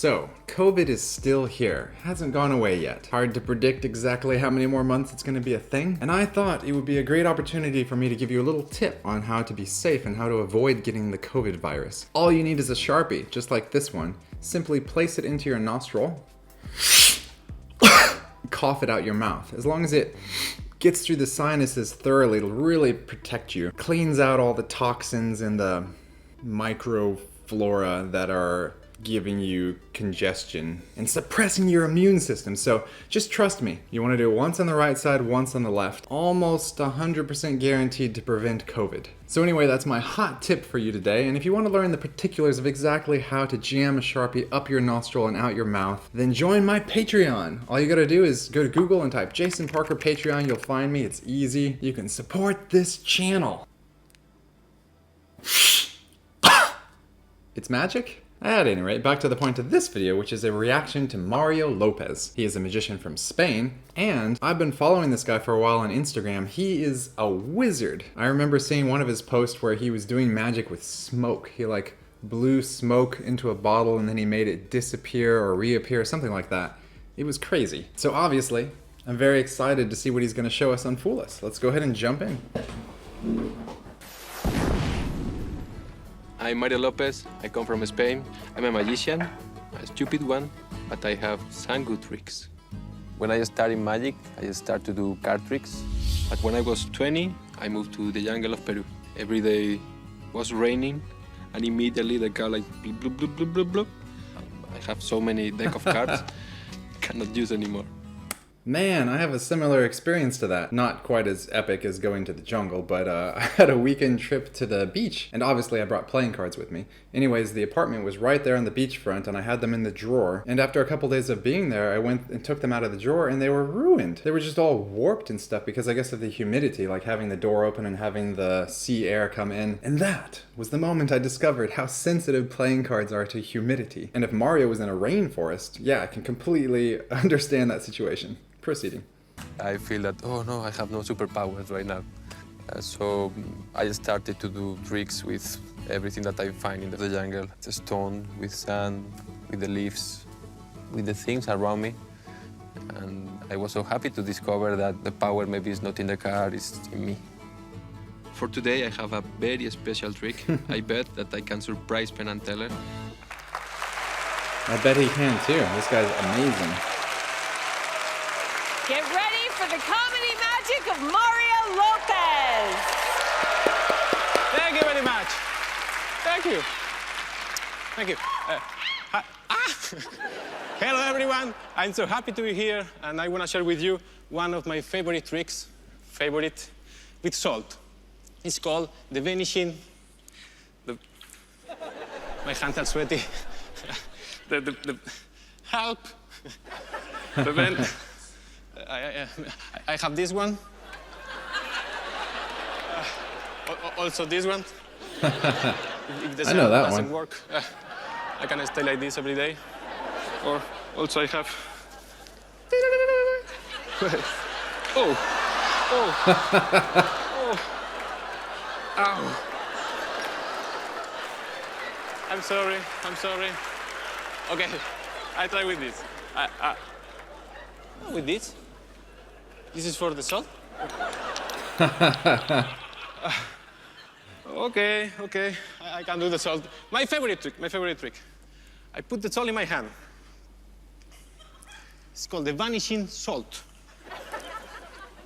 So, COVID is still here. Hasn't gone away yet. Hard to predict exactly how many more months it's going to be a thing. And I thought it would be a great opportunity for me to give you a little tip on how to be safe and how to avoid getting the COVID virus. All you need is a Sharpie, just like this one. Simply place it into your nostril. Cough it out your mouth. As long as it gets through the sinuses thoroughly, it'll really protect you. Cleans out all the toxins and the microflora that are giving you congestion and suppressing your immune system. So just trust me. You want to do it once on the right side, once on the left. Almost 100% guaranteed to prevent COVID. So anyway, that's my hot tip for you today. And if you want to learn the particulars of exactly how to jam a Sharpie up your nostril and out your mouth, then join my Patreon. All you gotta do is go to Google and type Jason Parker Patreon. You'll find me. It's easy. You can support this channel. It's magic? At any rate, back to the point of this video, which is a reaction to Mario López. He is a magician from Spain, and I've been following this guy for a while on Instagram. He is a wizard. I remember seeing one of his posts where he was doing magic with smoke. He like blew smoke into a bottle and then he made it disappear or reappear, something like that. It was crazy. So obviously, I'm very excited to see what he's gonna show us on Fool Us. Let's go ahead and jump in. I'm Mario López, I come from Spain. I'm a magician, a stupid one, but I have some good tricks. When I started magic, I started to do card tricks. But when I was 20, I moved to the jungle of Peru. Every day was raining, and immediately the card like bloop, bloop, bloop, bloop, bloop, bloop. I have so many deck of cards, cannot use anymore. Man, I have a similar experience to that. Not quite as epic as going to the jungle, but I had a weekend trip to the beach, and obviously I brought playing cards with me. Anyways, the apartment was right there on the beachfront, and I had them in the drawer. And after a couple days of being there, I went and took them out of the drawer, and they were ruined. They were just all warped and stuff because I guess of the humidity, like having the door open and having the sea air come in. And that was the moment I discovered how sensitive playing cards are to humidity. And if Mario was in a rainforest, yeah, I can completely understand that situation. Proceeding. I feel that, oh no, I have no superpowers right now. So I started to do tricks with everything that I find in the jungle. The stone, with sand, with the leaves, with the things around me. And I was so happy to discover that the power maybe is not in the card, it's in me. For today, I have a very special trick. I bet that I can surprise Penn and Teller. I bet he can too. This guy's amazing. Get ready for the comedy magic of Mario López. Thank you very much. Thank you. Thank you. Hello, everyone. I'm so happy to be here, and I want to share with you one of my favorite tricks, with salt. It's called the vanishing. My hands are sweaty. Help. I have this one. Also this one. If the I know that doesn't one. work, I can stay like this every day. Or also I have. Oh. Oh. Ow. I'm sorry. Okay, I try with this. With this? This is for the salt? Okay. I can do the salt. My favorite trick. I put the salt in my hand. It's called the vanishing salt.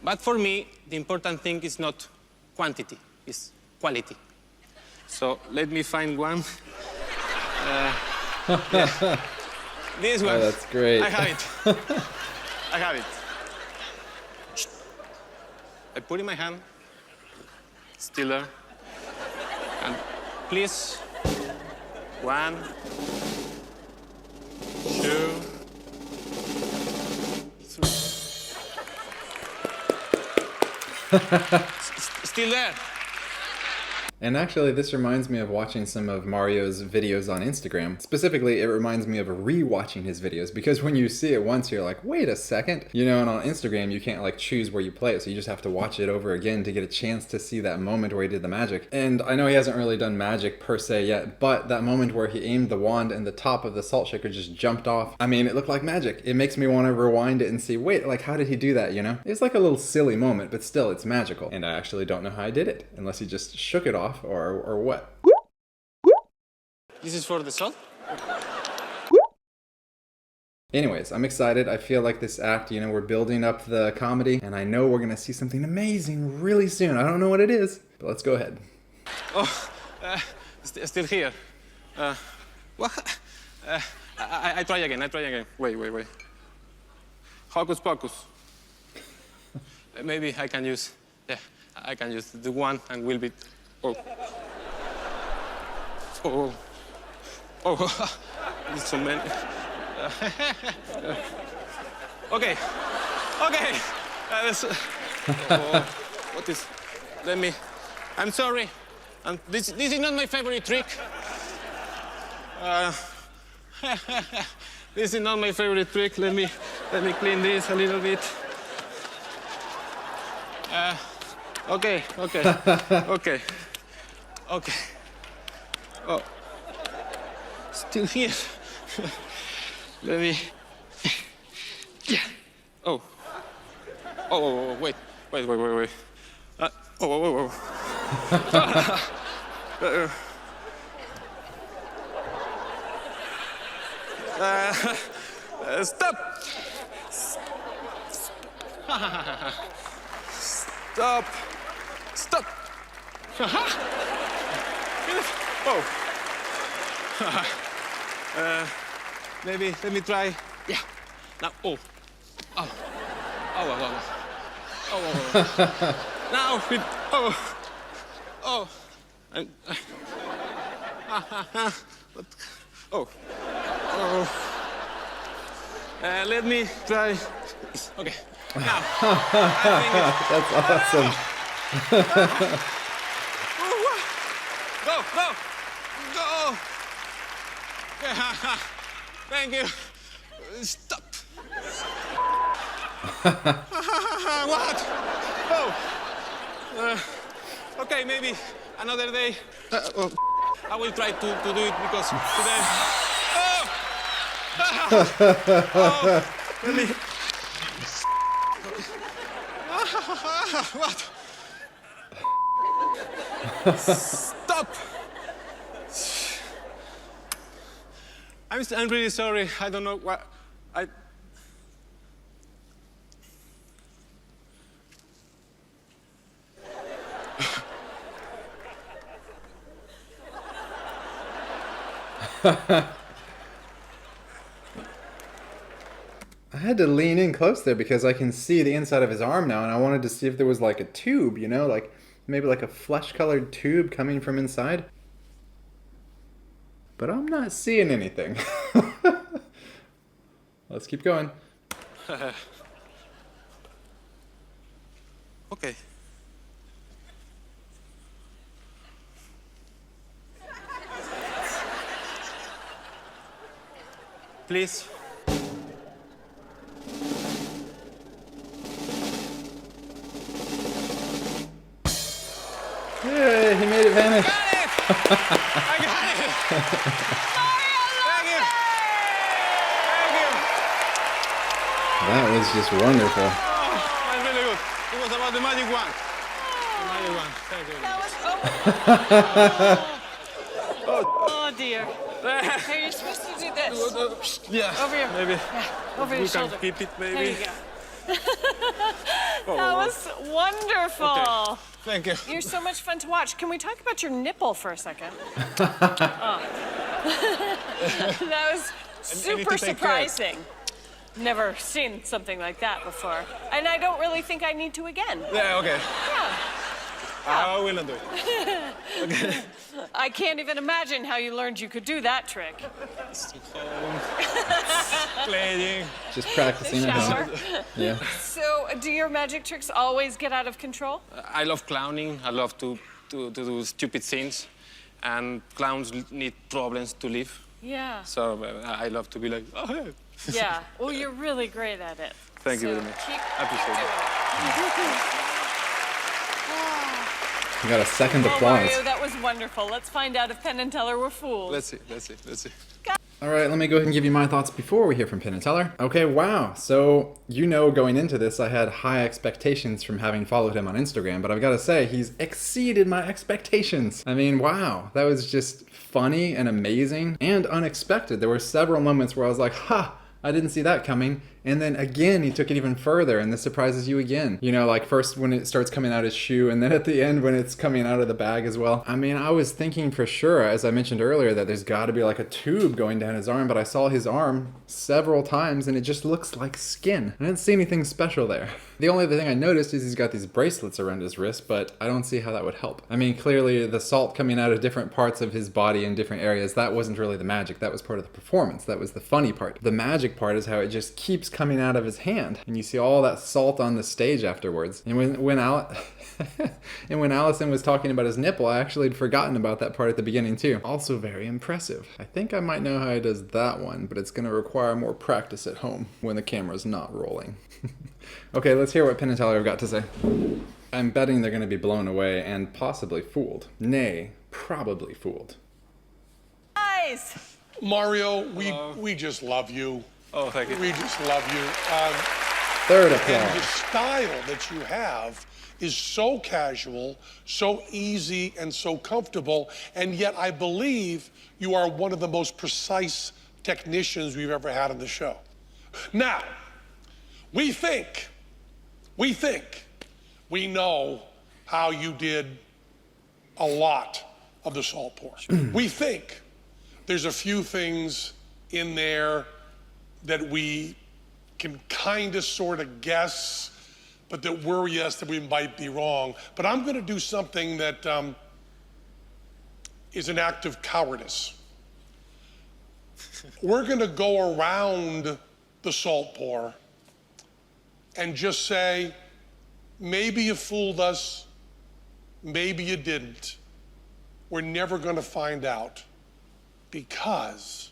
But for me, the important thing is not quantity, it's quality. So let me find one. Yeah. This one. Oh, that's great. I have it. I put it in my hand. Still there. And please, 1, 2, 3. Still there. And actually, this reminds me of watching some of Mario's videos on Instagram. Specifically, it reminds me of re-watching his videos, because when you see it once, you're like, wait a second. You know, and on Instagram, you can't like choose where you play it, so you just have to watch it over again to get a chance to see that moment where he did the magic. And I know he hasn't really done magic per se yet, but that moment where he aimed the wand and the top of the salt shaker just jumped off, I mean, it looked like magic. It makes me want to rewind it and see, wait, like how did he do that, you know? It's like a little silly moment, but still, it's magical. And I actually don't know how I did it, unless he just shook it off or what. This is for the salt. Anyways, I'm excited. I feel like this act, you know, we're building up the comedy, and I know we're gonna see something amazing really soon. I don't know what it is, but let's go ahead. Oh, still here. What? I try again. Wait. Hocus pocus. Maybe I can use. Yeah, I can use the one and will be. Oh. There's so many. Okay. What is? Let me. I'm sorry. This is not my favorite trick. This is not my favorite trick. Let me clean this a little bit. Okay. Oh, still here. Let me. Yeah. Oh, wait. Whoa. Stop! Stop! Oh. Maybe let me try. Yeah. Now. Oh. Now. And, let me try. Okay. Now. That's awesome. Go. Thank you. Stop. What? Oh. Okay, maybe another day. I will try to do it because today. Let me. What? Stop! I'm really sorry. I don't know what I. I had to lean in close there because I can see the inside of his arm now, and I wanted to see if there was like a tube, you know, like maybe like a flesh-colored tube coming from inside. But I'm not seeing anything. Let's keep going. Okay. Please. Yay, he made it vanish. I got it! Thank you! That was just wonderful. Oh, that's really good. It was about the magic one. The magic one. Thank you. Oh dear. Are you supposed to do this? Yeah. Over your, Maybe. yeah, over your You shoulder. can keep it, maybe. There you go. That was wonderful. Okay. Thank you. You're so much fun to watch. Can we talk about your nipple for a second? That was super surprising. Never seen something like that before. And I don't really think I need to again. Yeah, okay. Yeah. I will not do it. Okay. I can't even imagine how you learned you could do that trick. Playing. Just practicing The at shower. home. Yeah. So, do your magic tricks always get out of control? I love clowning. I love to to do stupid things, and clowns need problems to live. Yeah. So I love to be like, oh, yeah. Yeah. Well, you're really great at it. Thank you very much. I appreciate it. You got a second Well, applause. Mario, that was wonderful. Let's find out if Penn and Teller were fools. Let's see. All right, let me go ahead and give you my thoughts before we hear from Penn and Teller. Okay, wow. So, you know, going into this, I had high expectations from having followed him on Instagram, but I've got to say, he's exceeded my expectations. I mean, wow. That was just funny and amazing and unexpected. There were several moments where I was like, ha! I didn't see that coming. And then again, he took it even further, and this surprises you again. You know, like first when it starts coming out his shoe, and then at the end when it's coming out of the bag as well. I mean, I was thinking for sure, as I mentioned earlier, that there's got to be like a tube going down his arm, but I saw his arm several times, and it just looks like skin. I didn't see anything special there. The only other thing I noticed is he's got these bracelets around his wrist, but I don't see how that would help. I mean, clearly the salt coming out of different parts of his body in different areas, that wasn't really the magic. That was part of the performance. That was the funny part. The magic part is how it just keeps coming out of his hand. And you see all that salt on the stage afterwards. And when Allison was talking about his nipple, I actually had forgotten about that part at the beginning too. Also very impressive. I think I might know how he does that one, but it's going to require more practice at home when the camera's not rolling. Okay, let's hear what Penn and Teller have got to say. I'm betting they're going to be blown away and possibly fooled. Nay, probably fooled. Guys! Mario, we just love you. Oh, thank you. We just love you. Third And the applause. style that you have is so casual, so easy, and so comfortable, and yet I believe you are one of the most precise technicians we've ever had on the show. Now, we think we know how you did a lot of the salt pour. We think there's a few things in there that we can kind of sort of guess, but that worry us that we might be wrong. But I'm going to do something that is an act of cowardice. We're going to go around the salt pour and just say, maybe you fooled us, maybe you didn't. We're never going to find out, because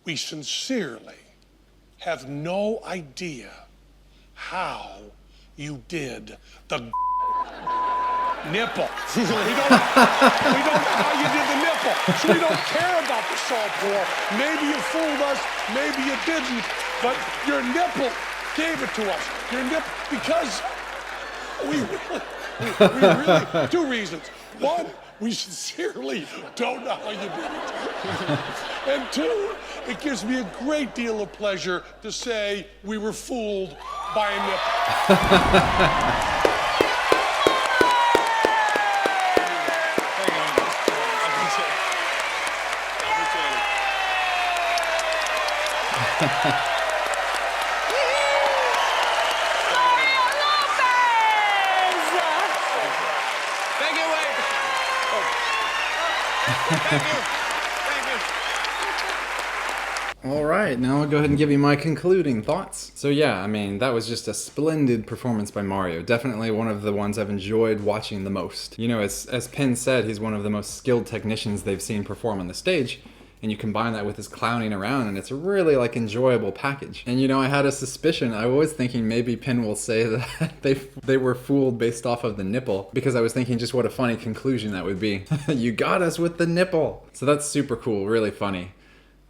we sincerely have no idea how you did the nipple. We don't know how you did the nipple, so we don't care about the salt pour. Maybe you fooled us, maybe you didn't, but your nipple gave it to us. Your nipple, because we really, two reasons. One, we sincerely don't know how you did it. And two, it gives me a great deal of pleasure to say we were fooled by a nipple. Mario López! Thank you, Wade. Thank you. All right, now I'll go ahead and give you my concluding thoughts. So yeah, I mean, that was just a splendid performance by Mario. Definitely one of the ones I've enjoyed watching the most. You know, as Penn said, he's one of the most skilled technicians they've seen perform on the stage. And you combine that with his clowning around, and it's a really like enjoyable package. And you know, I had a suspicion. I was thinking maybe Penn will say that they were fooled based off of the nipple, because I was thinking just what a funny conclusion that would be. You got us with the nipple. So that's super cool, really funny.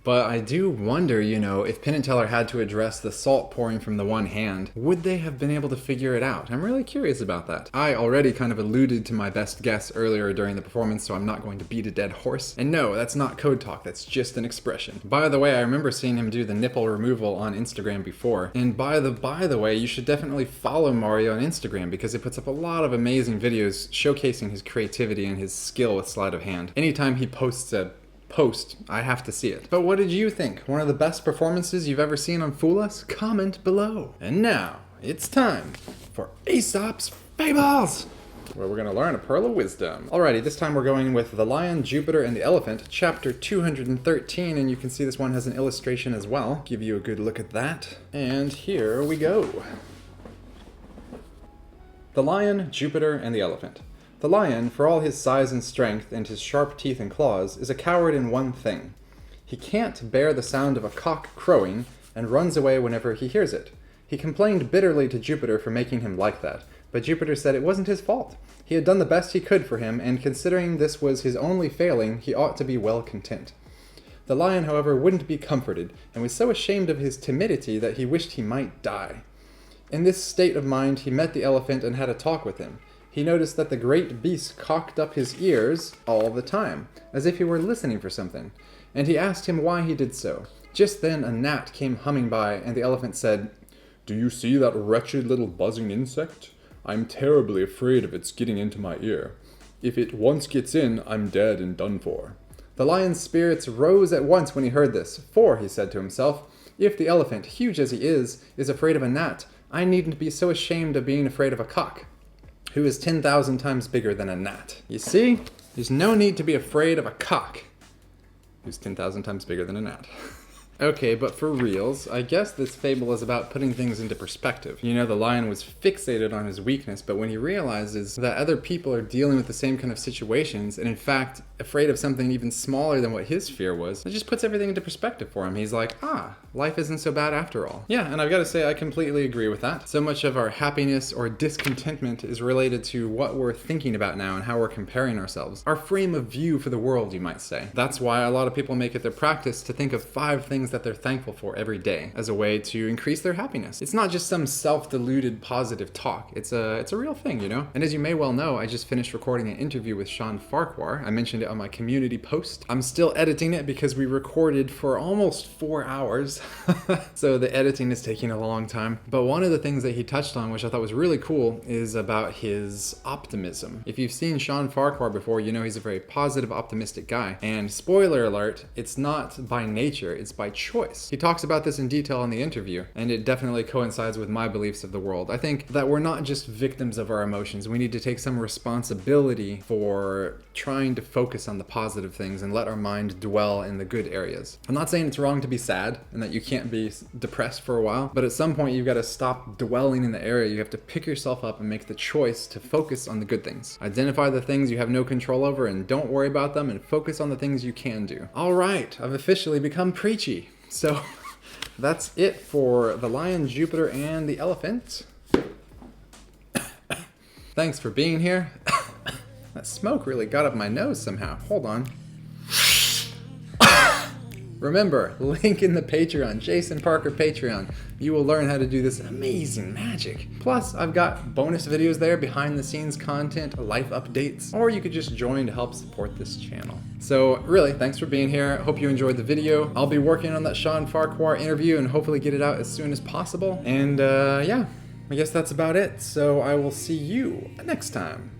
But I do wonder, you know, if Penn and Teller had to address the salt pouring from the one hand, would they have been able to figure it out? I'm really curious about that. I already kind of alluded to my best guess earlier during the performance, so I'm not going to beat a dead horse. And no, that's not code talk, that's just an expression. By the way, I remember seeing him do the nipple removal on Instagram before. And by the way, you should definitely follow Mario on Instagram, because he puts up a lot of amazing videos showcasing his creativity and his skill with sleight of hand. Anytime he posts a post, I have to see it. But what did you think? One of the best performances you've ever seen on Fool Us? Comment below. And now, it's time for Aesop's Fables, where we're going to learn a pearl of wisdom. Alrighty, this time we're going with The Lion, Jupiter, and the Elephant, chapter 213, and you can see this one has an illustration as well. Give you a good look at that. And here we go. The Lion, Jupiter, and the Elephant. The lion, for all his size and strength and his sharp teeth and claws, is a coward in one thing. He can't bear the sound of a cock crowing and runs away whenever he hears it. He complained bitterly to Jupiter for making him like that, but Jupiter said it wasn't his fault. He had done the best he could for him, and considering this was his only failing, he ought to be well content. The lion, however, wouldn't be comforted, and was so ashamed of his timidity that he wished he might die. In this state of mind, he met the elephant and had a talk with him. He noticed that the great beast cocked up his ears all the time, as if he were listening for something, and he asked him why he did so. Just then a gnat came humming by, and the elephant said, "Do you see that wretched little buzzing insect? I'm terribly afraid of its getting into my ear. If it once gets in, I'm dead and done for." The lion's spirits rose at once when he heard this, for, he said to himself, if the elephant, huge as he is afraid of a gnat, I needn't be so ashamed of being afraid of a cock, who is 10,000 times bigger than a gnat. You see, there's no need to be afraid of a cock, who's 10,000 times bigger than a gnat. Okay, but for reals, I guess this fable is about putting things into perspective. You know, the lion was fixated on his weakness, but when he realizes that other people are dealing with the same kind of situations, and in fact, afraid of something even smaller than what his fear was, it just puts everything into perspective for him. He's like, life isn't so bad after all. Yeah, and I've got to say, I completely agree with that. So much of our happiness or discontentment is related to what we're thinking about now and how we're comparing ourselves. Our frame of view for the world, you might say. That's why a lot of people make it their practice to think of 5 things that they're thankful for every day as a way to increase their happiness. It's not just some self-deluded positive talk. It's a real thing, you know? And as you may well know, I just finished recording an interview with Sean Farquhar. I mentioned it on my community post. I'm still editing it because we recorded for almost 4 hours. So the editing is taking a long time. But one of the things that he touched on, which I thought was really cool, is about his optimism. If you've seen Sean Farquhar before, you know he's a very positive, optimistic guy. And spoiler alert, it's not by nature, it's by choice. He talks about this in detail in the interview, and it definitely coincides with my beliefs of the world. I think that we're not just victims of our emotions. We need to take some responsibility for trying to focus on the positive things and let our mind dwell in the good areas. I'm not saying it's wrong to be sad and that you can't be depressed for a while, but at some point you've got to stop dwelling in the area. You have to pick yourself up and make the choice to focus on the good things. Identify the things you have no control over and don't worry about them, and focus on the things you can do. All right, I've officially become preachy. So that's it for the lion, Jupiter, and the elephant. Thanks for being here. That smoke really got up my nose somehow. Hold on. Remember, link in the Patreon, Jason Parker Patreon. You will learn how to do this amazing magic. Plus, I've got bonus videos there, behind the scenes content, life updates, or you could just join to help support this channel. So really, thanks for being here. Hope you enjoyed the video. I'll be working on that Sean Farquhar interview and hopefully get it out as soon as possible. And yeah, I guess that's about it. So I will see you next time.